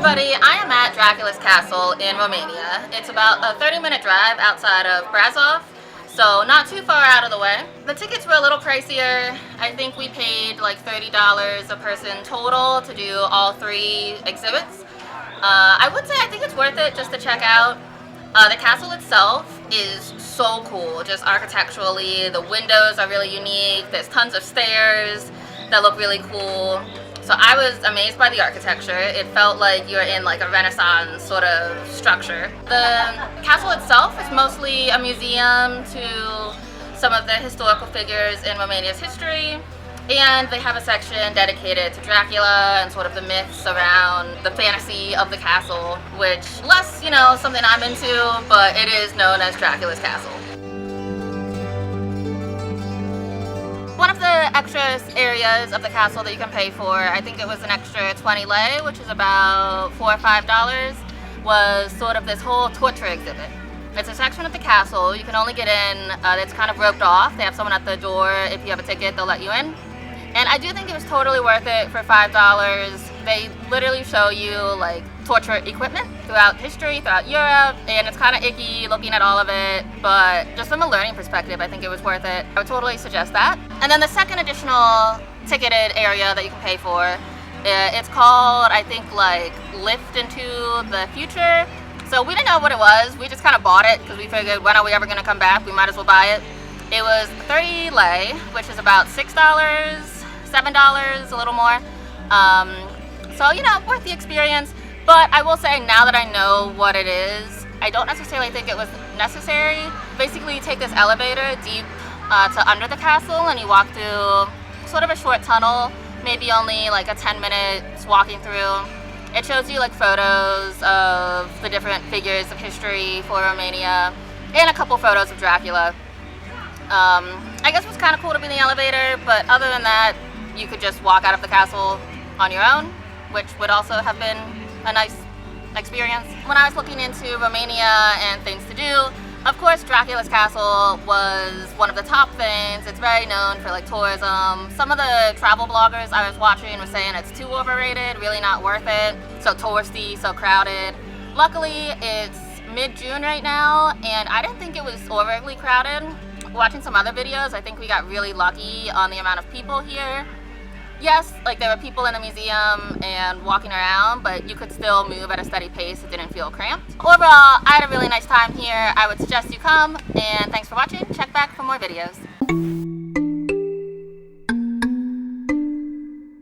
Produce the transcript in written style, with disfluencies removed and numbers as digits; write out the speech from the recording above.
everybody, I am at Dracula's castle in Romania. It's about a 30-minute drive outside of Brans, so not too far out of the way. The tickets were a little pricier. I think we paid like $30 a person total to do all 3 exhibits. I would say I think it's worth it just to check out. The castle itself is so cool, just architecturally. The windows are really unique. There's tons of stairs that look really cool. So I was amazed by the architecture. It felt like you were in like a Renaissance sort of structure. The castle itself is mostly a museum to some of the historical figures in Romania's history. And they have a section dedicated to Dracula and sort of the myths around the fantasy of the castle, which less, something I'm into, but it is known as Dracula's castle. One of the extra areas of the castle that you can pay for, I think it was an extra 20 lei, which is about $4 or $5, was sort of this whole torture exhibit. It's a section of the castle. You can only get in, it's kind of roped off. They have someone at the door. If you have a ticket, they'll let you in. And I do think it was totally worth it for $5. They literally show you like torture equipment throughout history, throughout Europe, and it's kind of icky looking at all of it, but just from a learning perspective, I think it was worth it. I would totally suggest that. And then the second additional ticketed area that you can pay for, it's called, I think, like Lift into the Future. So we didn't know what it was. We just kind of bought it because we figured, when are we ever going to come back? We might as well buy it. It was 30 lei, which is about $6, $7, a little more. So, worth the experience. But I will say, now that I know what it is, I don't necessarily think it was necessary. Basically, you take this elevator deep to under the castle, and you walk through sort of a short tunnel, maybe only like a 10 minutes walking through. It shows you like photos of the different figures of history for Romania, and a couple photos of Dracula. I guess it was kind of cool to be in the elevator, but other than that, you could just walk out of the castle on your own, which would also have been a nice experience. When I was looking into Romania and things to do, of course Dracula's castle was one of the top things. It's very known for like tourism. Some of the travel bloggers I was watching were saying it's too overrated, really not worth it, so touristy, so crowded. Luckily it's mid-June right now, and I didn't think it was overly crowded. Watching some other videos, I think we got really lucky on the amount of people here. Yes, like there were people in the museum and walking around, but you could still move at a steady pace. It didn't feel cramped. Overall, I had a really nice time here. I would suggest you come, and thanks for watching. Check back for more videos.